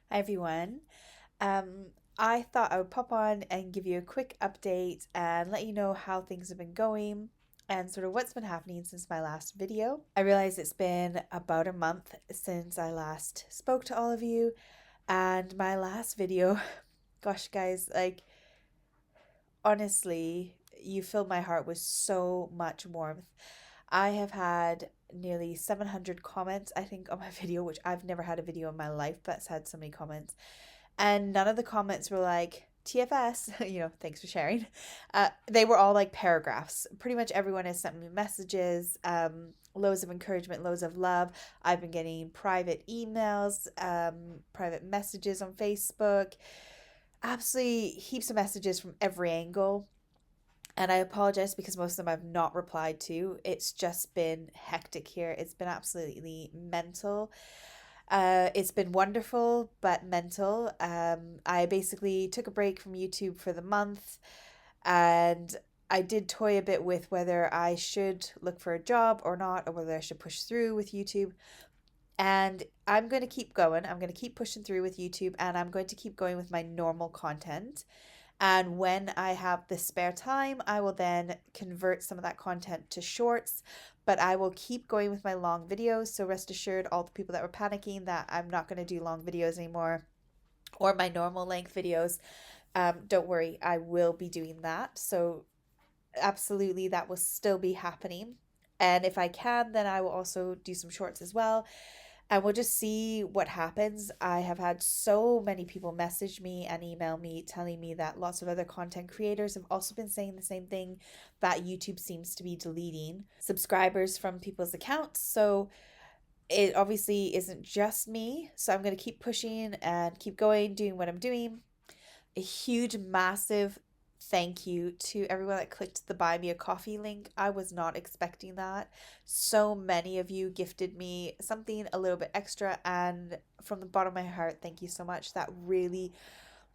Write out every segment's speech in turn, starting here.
Hi everyone. I thought I would pop on and give you a quick update and let you know how things have been going and sort of what's been happening since my last video. I realize it's been about a month since I last spoke to all of you, and my last video, gosh, guys, like honestly, you filled my heart with so much warmth. I have had nearly 700 comments, I think, on my video, which I've never had a video in my life that's had so many comments. And none of the comments were like, TFS, thanks for sharing. They were all like paragraphs. Pretty much everyone has sent me messages, loads of encouragement, loads of love. I've been getting private emails, private messages on Facebook, absolutely heaps of messages from every angle. And I apologize because most of them I've not replied to. It's just been hectic here. It's been absolutely mental. It's been wonderful, but mental. I basically took a break from YouTube for the month, and I did toy a bit with whether I should look for a job or not, or whether I should push through with YouTube. And I'm going to keep going. I'm going to keep pushing through with YouTube, and I'm going to keep going with my normal content. And when I have the spare time, I will then convert some of that content to shorts. But I will keep going with my long videos. So rest assured, all the people that were panicking that I'm not going to do long videos anymore or my normal length videos, don't worry, I will be doing that. So absolutely, that will still be happening. And if I can, then I will also do some shorts as well, and we'll just see what happens. I have had so many people message me and email me telling me that lots of other content creators have also been saying the same thing, that YouTube seems to be deleting subscribers from people's accounts. So it obviously isn't just me. So I'm going to keep pushing and keep going, doing what I'm doing. A huge, massive thank you to everyone that clicked the buy me a coffee link. I was not expecting that. So many of you gifted me something a little bit extra, and from the bottom of my heart, thank you so much. That really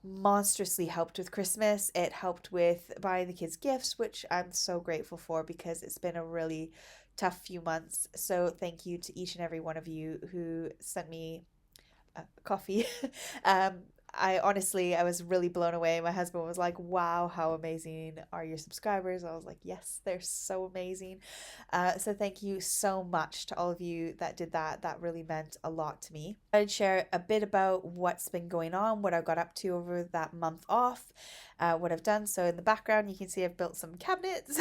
monstrously helped with Christmas. It helped with buying the kids gifts, which I'm so grateful for because it's been a really tough few months. So thank you to each and every one of you who sent me coffee. um, I was really blown away. My husband was like, wow, how amazing are your subscribers? I was like, yes, they're so amazing. So thank you so much to all of you that did that. That really meant a lot to me. I'd share a bit about what's been going on, what I got up to over that month off, what I've done. So in the background, you can see I've built some cabinets.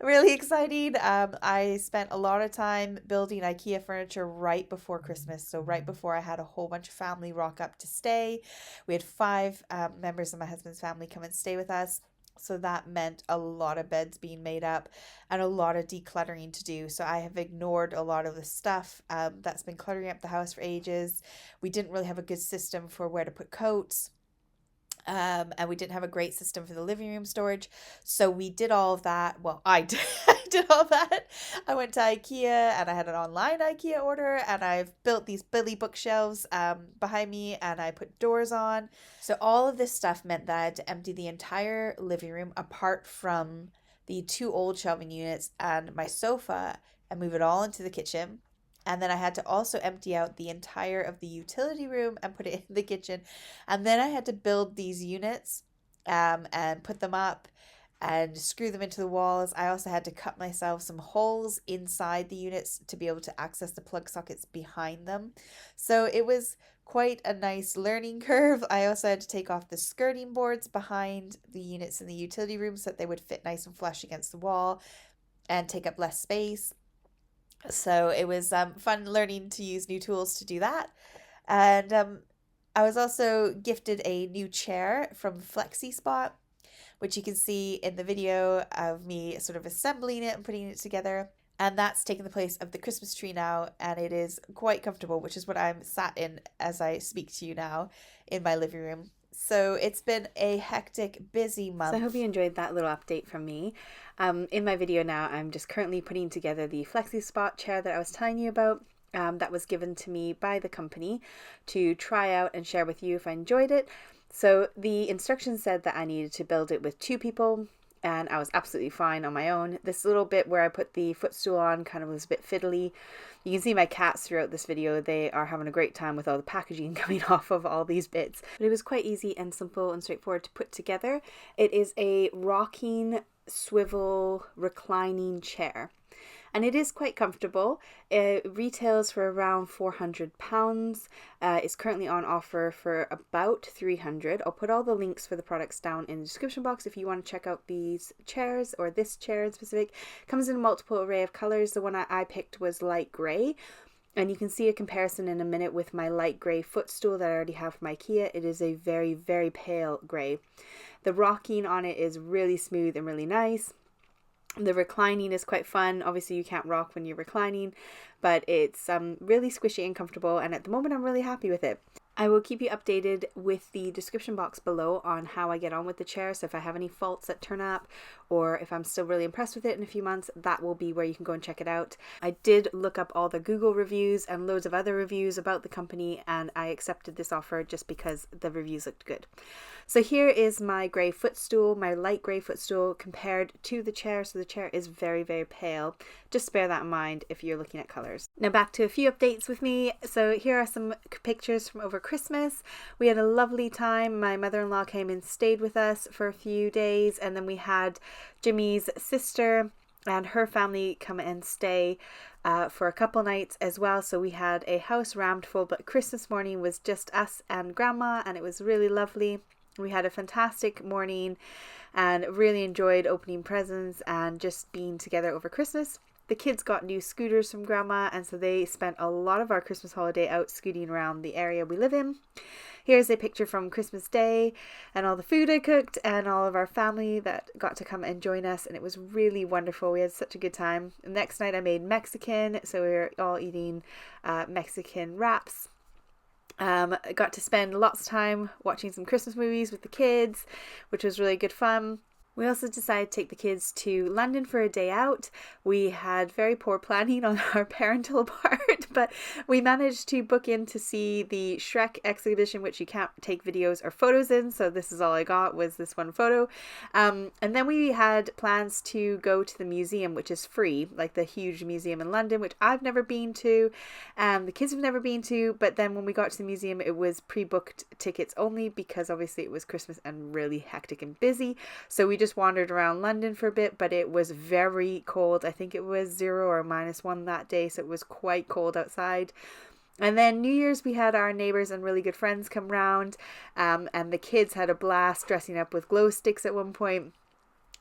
Really exciting. I spent a lot of time building IKEA furniture right before Christmas. So right before I had a whole bunch of family rock up to stay. We had five members of my husband's family come and stay with us. So that meant a lot of beds being made up and a lot of decluttering to do. So I have ignored a lot of the stuff that's been cluttering up the house for ages. We didn't really have a good system for where to put coats. And we didn't have a great system for the living room storage. So we did all of that. Well, I did, I did all that. I went to IKEA and I had an online IKEA order, and I've built these Billy bookshelves behind me, and I put doors on. So all of this stuff meant that I had to empty the entire living room apart from the two old shelving units and my sofa and move it all into the kitchen. And then I had to also empty out the entire of the utility room and put it in the kitchen. And then I had to build these units and put them up and screw them into the walls. I also had to cut myself some holes inside the units to be able to access the plug sockets behind them. So it was quite a nice learning curve. I also had to take off the skirting boards behind the units in the utility room so that they would fit nice and flush against the wall and take up less space. So it was fun learning to use new tools to do that. And I was also gifted a new chair from Flexi Spot, which you can see in the video of me sort of assembling it and putting it together. And that's taken the place of the Christmas tree now, and it is quite comfortable, which is what I'm sat in as I speak to you now in my living room. So it's been a hectic, busy month. So I hope you enjoyed that little update from me. In my video now, I'm just currently putting together the Flexi Spot chair that I was telling you about. That was given to me by the company to try out and share with you if I enjoyed it. So the instructions said that I needed to build it with two people. and I was absolutely fine on my own. This little bit where I put the footstool on kind of was a bit fiddly. You can see my cats throughout this video. They are having a great time with all the packaging coming off of all these bits. But it was quite easy and simple and straightforward to put together. It is a rocking, swivel, reclining chair. And it is quite comfortable. It retails for around £400. It's currently on offer for about £300. I'll put all the links for the products down in the description box if you want to check out these chairs, or this chair in specific. It comes in a multiple array of colors. The one I picked was light grey. And you can see a comparison in a minute with my light grey footstool that I already have from IKEA. It is a very, very pale grey. The rocking on it is really smooth and really nice. The reclining is quite fun. Obviously you can't rock when you're reclining, but it's really squishy and comfortable, and at the moment I'm really happy with it. I will keep you updated with the description box below on how I get on with the chair, so if I have any faults that turn up, or if I'm still really impressed with it in a few months, that will be where you can go and check it out. I did look up all the Google reviews and loads of other reviews about the company, and I accepted this offer just because the reviews looked good. So here is my grey footstool, my light grey footstool compared to the chair. So the chair is very, very pale. Just bear that in mind if you're looking at colours. Now back to a few updates with me. So here are some pictures from over Christmas. We had a lovely time. My mother-in-law came and stayed with us for a few days, and then we had Jimmy's sister and her family come and stay for a couple nights as well. So we had a house rammed full, but Christmas morning was just us and Grandma, and it was really lovely. We had a fantastic morning and really enjoyed opening presents and just being together over Christmas. The kids got new scooters from Grandma, and so they spent a lot of our Christmas holiday out scooting around the area we live in. Here's a picture from Christmas Day and all the food I cooked and all of our family that got to come and join us, and it was really wonderful. We had such a good time. The next night I made Mexican, so we were all eating Mexican wraps. Got to spend lots of time watching some Christmas movies with the kids, which was really good fun. We also decided to take the kids to London for a day out. We had very poor planning on our parental part, but we managed to book in to see the Shrek exhibition, which you can't take videos or photos in, so this is all I got, was this one photo. And then we had plans to go to the museum, which is free, like the huge museum in London, which I've never been to, the kids have never been to, but then when we got to the museum, it was pre-booked tickets only because obviously it was Christmas and really hectic and busy. So we just wandered around London for a bit, but it was very cold. I think it was 0 or -1 that day, so it was quite cold outside. And then New Year's, we had our neighbors and really good friends come round, and the kids had a blast dressing up with glow sticks at one point.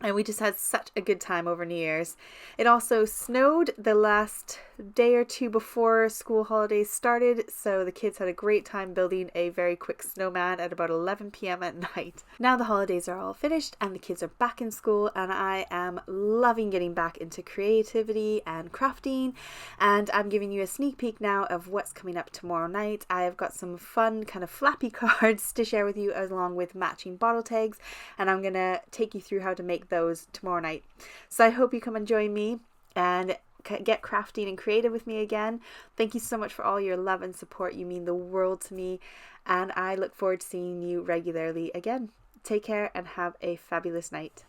And we just had such a good time over New Year's. It also snowed the last day or two before school holidays started, so the kids had a great time building a very quick snowman at about 11 p.m. at night. Now the holidays are all finished and the kids are back in school, and I am loving getting back into creativity and crafting, and I'm giving you a sneak peek now of what's coming up tomorrow night. I have got some fun kind of flappy cards to share with you along with matching bottle tags, and I'm gonna take you through how to make those tomorrow night. So I hope you come and join me and get crafting and creative with me again. Thank you so much for all your love and support. You mean the world to me, and I look forward to seeing you regularly again. Take care and have a fabulous night.